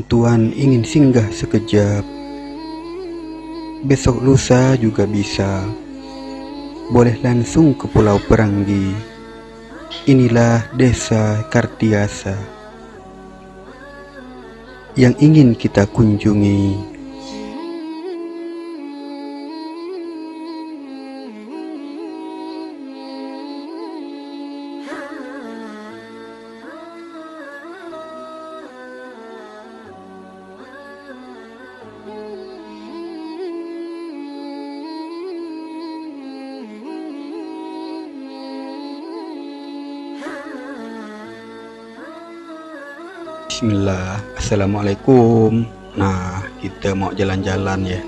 Tuan ingin singgah sekejap, besok lusa juga bisa. Boleh langsung ke Pulau Peranggi. Inilah desa Kartiasa yang ingin kita kunjungi. Bismillah, Assalamualaikum. Nah, kita mau jalan-jalan ya.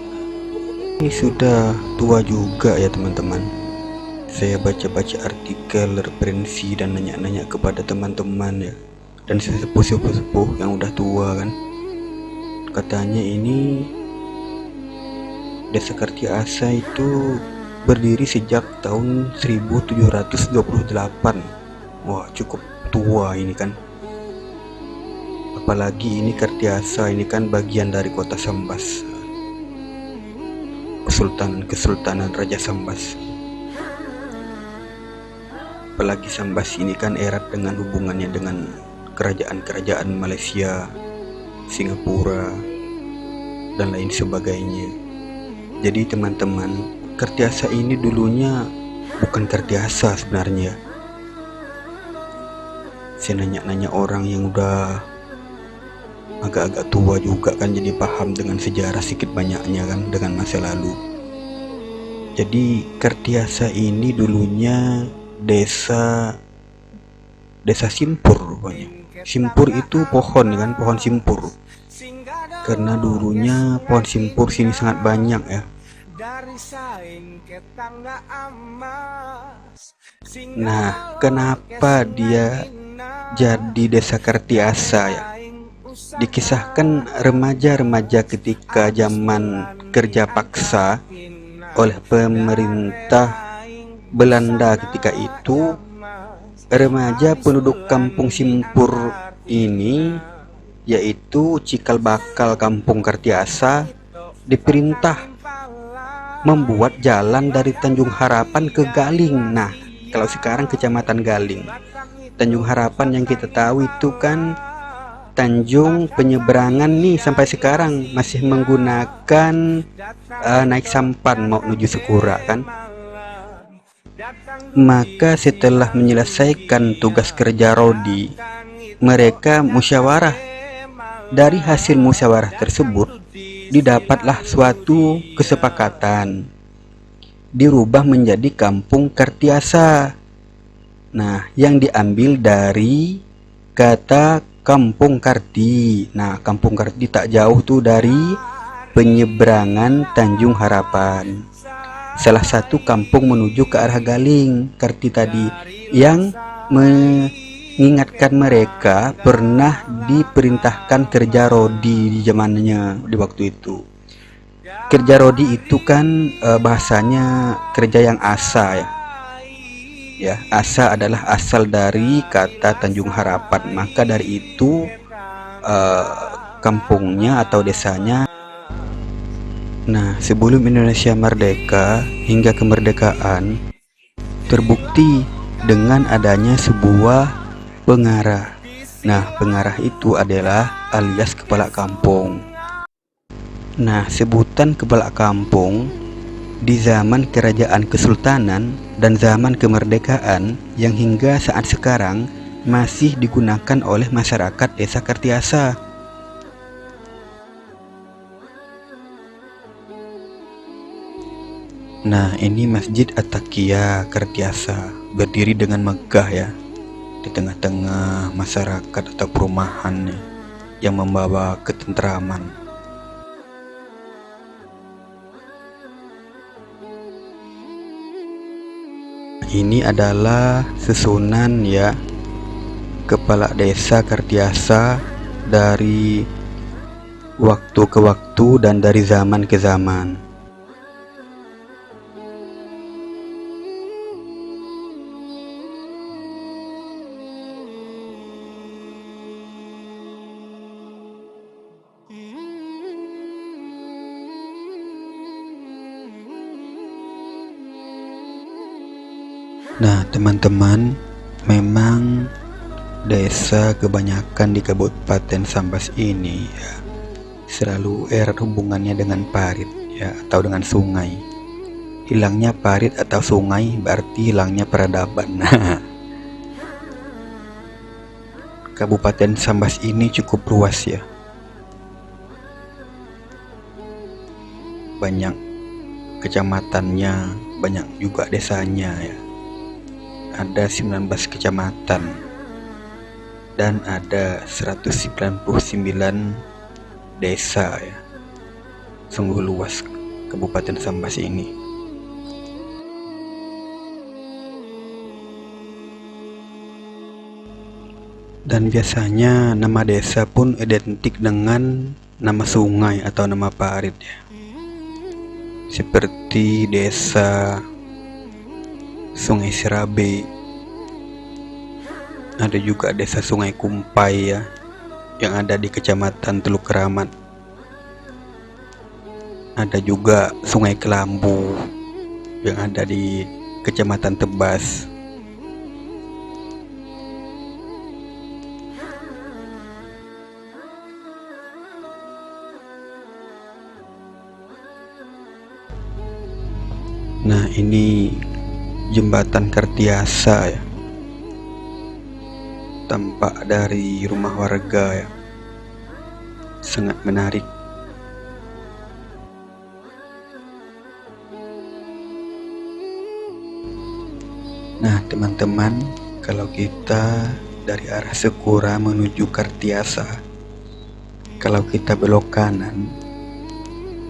Ini sudah tua juga ya teman-teman. Saya baca-baca artikel, referensi, dan nanya-nanya kepada teman-teman ya, dan sesepuh-sepuh yang udah tua kan. Katanya ini Desa Kartiasa itu berdiri sejak tahun 1728. Wah, cukup tua ini kan. Apalagi ini Kartiasa ini kan bagian dari kota Sambas, Kesultanan Raja Sambas. Apalagi Sambas ini kan erat dengan hubungannya dengan kerajaan-kerajaan Malaysia, Singapura, dan lain sebagainya. Jadi teman-teman, Kartiasa ini dulunya bukan Kartiasa sebenarnya. Saya nanya-nanya orang yang udah agak-agak tua juga kan, jadi paham dengan sejarah sedikit banyaknya kan, dengan masa lalu. Jadi Kartiasa ini dulunya desa simpur rupanya. Simpur itu pohon kan, pohon simpur. Karena dulunya pohon simpur sini sangat banyak ya. Nah, kenapa dia jadi desa Kartiasa ya? Dikisahkan remaja-remaja ketika zaman kerja paksa oleh pemerintah Belanda ketika itu, remaja penduduk kampung Simpur ini, yaitu cikal bakal kampung Kartiasa, diperintah membuat jalan dari Tanjung Harapan ke Galing. Nah, kalau sekarang Kecamatan Galing. Tanjung Harapan yang kita tahu itu kan Tanjung penyeberangan nih, sampai sekarang masih menggunakan naik sampan mau menuju Sekura kan. Maka setelah menyelesaikan tugas kerja Rodi, mereka musyawarah. Dari hasil musyawarah tersebut didapatlah suatu kesepakatan, dirubah menjadi Kampung Kartiasa. Nah, yang diambil dari kata Kampung Karti. Nah, Kampung Karti tak jauh tuh dari penyeberangan Tanjung Harapan. Salah satu kampung menuju ke arah Galing, Karti tadi, yang mengingatkan mereka pernah diperintahkan kerja Rodi di zamannya di waktu itu. Kerja Rodi itu kan bahasanya kerja yang asa ya. Ya, asa adalah asal dari kata Tanjung Harapan. Maka dari itu kampungnya atau desanya. Nah, sebelum Indonesia merdeka hingga kemerdekaan, terbukti dengan adanya sebuah pengarah. Nah, pengarah itu adalah alias kepala kampung. Nah, sebutan kepala kampung di zaman kerajaan kesultanan dan zaman kemerdekaan yang hingga saat sekarang masih digunakan oleh masyarakat desa Kartiasa. Nah, ini Masjid At-Taqiyah Kartiasa, berdiri dengan megah ya, di tengah-tengah masyarakat atau perumahan yang membawa ketentraman. Ini adalah susunan ya kepala desa Kartiasa dari waktu ke waktu dan dari zaman ke zaman. Nah teman-teman, memang desa kebanyakan di Kabupaten Sambas ini ya, selalu erat hubungannya dengan parit ya, atau dengan sungai. Hilangnya parit atau sungai berarti hilangnya peradaban. Kabupaten Sambas ini cukup luas ya, banyak kecamatannya, banyak juga desanya ya. Ada 19 kecamatan dan ada 199 desa ya. Sungguh luas Kabupaten Sambas ini. Dan biasanya nama desa pun identik dengan nama sungai atau nama parit ya. Seperti desa Sungai Serabe, ada juga desa Sungai Kumpai ya, yang ada di Kecamatan Teluk Keramat. Ada juga Sungai Kelambu yang ada di Kecamatan Tebas. Nah ini jembatan Kartiasa ya, tampak dari rumah warga ya, sangat menarik. Nah teman-teman, kalau kita dari arah Sekura menuju Kartiasa, kalau kita belok kanan,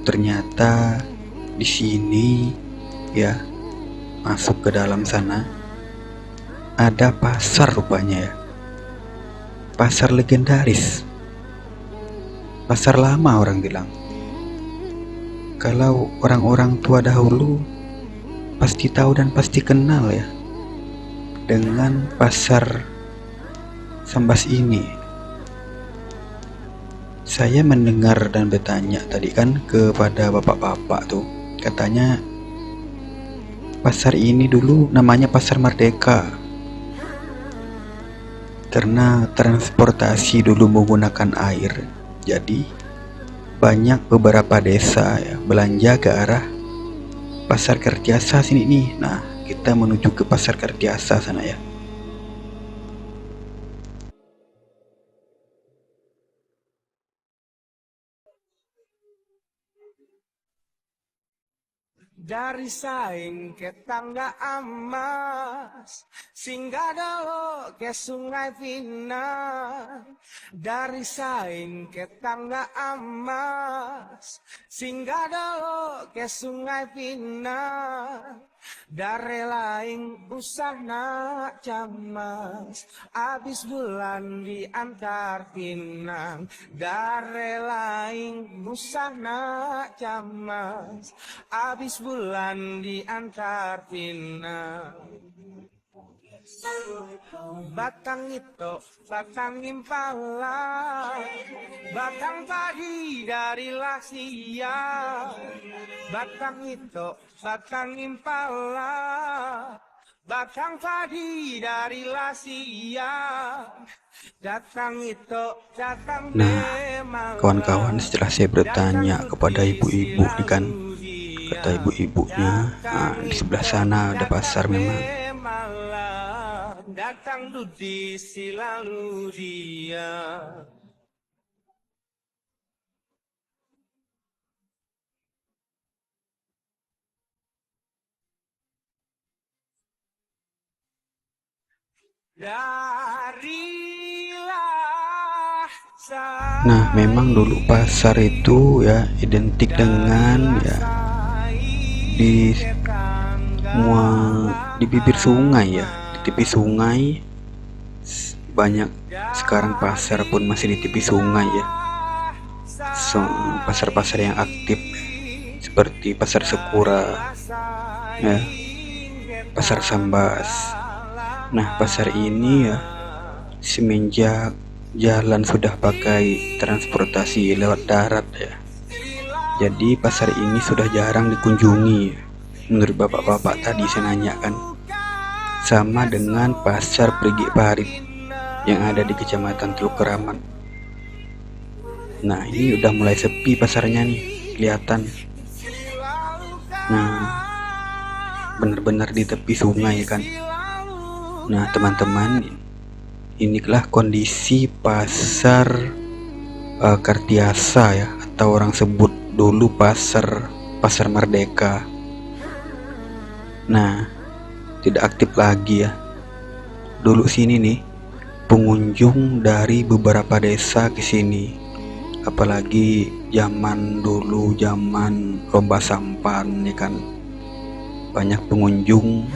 ternyata di sini ya, masuk ke dalam sana ada pasar rupanya ya, pasar legendaris, pasar lama orang bilang. Kalau orang-orang tua dahulu pasti tahu dan pasti kenal ya dengan pasar Sambas ini. Saya mendengar dan bertanya tadi kan kepada bapak-bapak tuh, katanya pasar ini dulu namanya Pasar Merdeka karena transportasi dulu menggunakan air. Jadi banyak beberapa desa ya belanja ke arah Pasar Kartiasa sini nih. Nah kita menuju ke Pasar Kartiasa sana ya. Dari saing ke tangga emas, singgah dulu ke Sungai Pinang. Dari saing ke tangga emas, singgah dulu ke Sungai Pinang. Dari lain usah nak camas, abis bulan di antar Pinang. Dari lain usah nak camas, abis bulan di antar Pinang. Batang itu, batang impala, batang padi dari Lasia. Batang itu, batang impala, batang padi dari Lasia. Datang itu, datang. Nah kawan-kawan, setelah saya bertanya kepada ibu-ibu kan, kata ibu-ibunya, nah, di sebelah sana ada pasar memang. Datang dudi silalu dia. Nah memang dulu pasar itu ya identik dengan ya di di bibir sungai ya, di tepi sungai. Banyak sekarang pasar pun masih di tepi sungai ya. Pasar-pasar yang aktif seperti Pasar Sekura ya, Pasar Sambas. Nah pasar ini ya semenjak jalan sudah pakai transportasi lewat darat ya, jadi pasar ini sudah jarang dikunjungi. Menurut bapak-bapak tadi saya nanya kan, sama dengan pasar Perigi Parit yang ada di Kecamatan Teluk Keramat. Nah, ini udah mulai sepi pasarnya nih, kelihatan. Nah, benar-benar di tepi sungai kan. Nah, teman-teman, inilah kondisi pasar Kartiasa ya, atau orang sebut dulu pasar Merdeka. Nah, tidak aktif lagi ya. Dulu sini nih pengunjung dari beberapa desa ke sini, apalagi zaman dulu, zaman lomba sampan ya kan, banyak pengunjung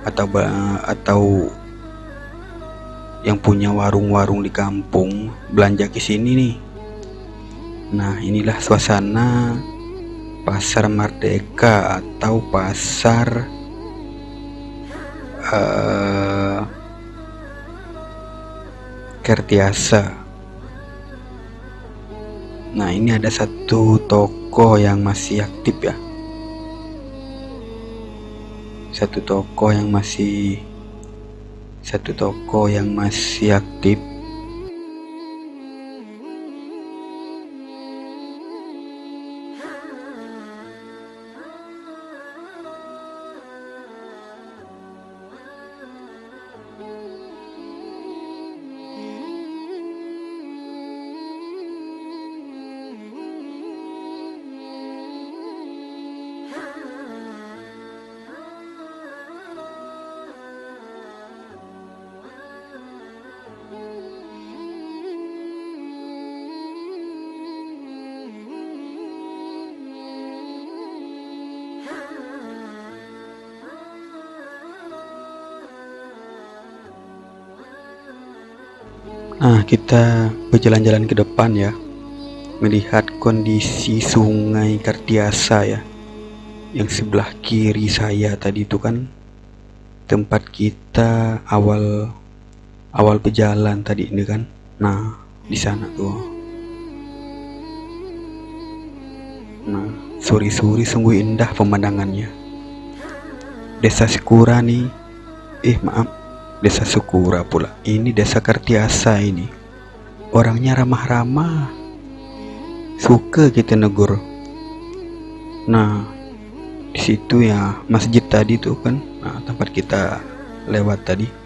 atau yang punya warung-warung di kampung belanja ke sini nih. Nah, inilah suasana pasar Merdeka atau pasar Kartiasa. Nah, ini ada satu toko yang masih aktif ya. Satu toko yang masih aktif. Nah, kita berjalan-jalan ke depan ya, melihat kondisi sungai Kartiasa ya. Yang sebelah kiri saya tadi itu kan tempat kita awal berjalan tadi ini kan. Nah, di sana tuh. Nah, sore-sore sungguh indah pemandangannya. Desa Sekura nih. Desa Sekura pula. Ini Desa Kartiasa ini. Orangnya ramah-ramah. Suka kita negur. Nah, di situ ya masjid tadi tuh kan. Nah, tempat kita lewat tadi.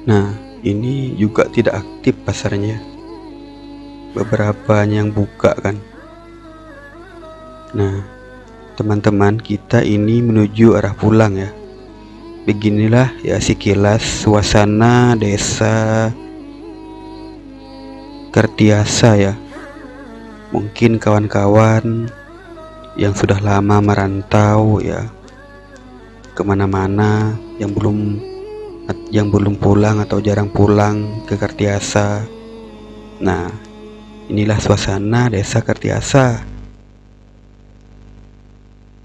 Nah, ini juga tidak aktif pasarnya. Beberapa yang buka kan. Nah, teman-teman, kita ini menuju arah pulang ya. Beginilah ya sekilas suasana desa Kertiasa ya. Mungkin kawan-kawan yang sudah lama merantau ya kemana-mana, yang belum pulang atau jarang pulang ke Kertiasa. Nah, inilah suasana desa Kertiasa,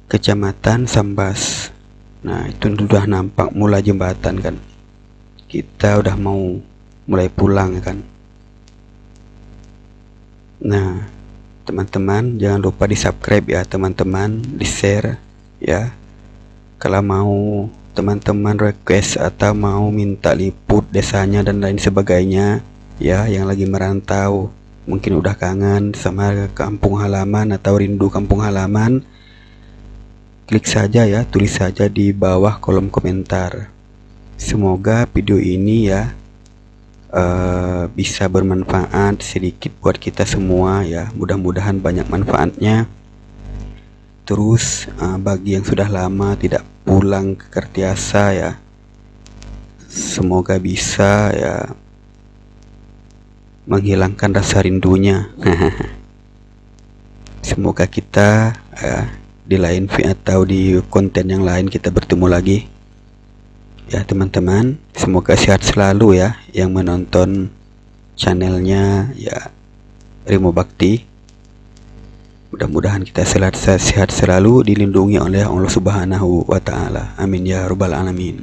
Kecamatan Sambas. Nah, itu sudah nampak mulai jembatan kan. Kita udah mau mulai pulang kan. Nah, teman-teman jangan lupa di subscribe ya teman-teman, di share ya. Kalau mau teman-teman request atau mau minta liput desanya dan lain sebagainya ya, yang lagi merantau mungkin udah kangen sama kampung halaman atau rindu kampung halaman, klik saja ya, tulis saja di bawah kolom komentar. Semoga video ini ya bisa bermanfaat sedikit buat kita semua ya, mudah-mudahan banyak manfaatnya. Terus bagi yang sudah lama tidak pulang ke Kertiasa ya, semoga bisa ya menghilangkan rasa rindunya. Semoga kita di lain atau di konten yang lain kita bertemu lagi ya teman-teman. Semoga sehat selalu ya yang menonton channelnya ya Rimo Bakti. Mudah-mudahan kita sehat selalu, dilindungi oleh Allah Subhanahu wa Ta'ala. Amin ya Rabbal Alamin.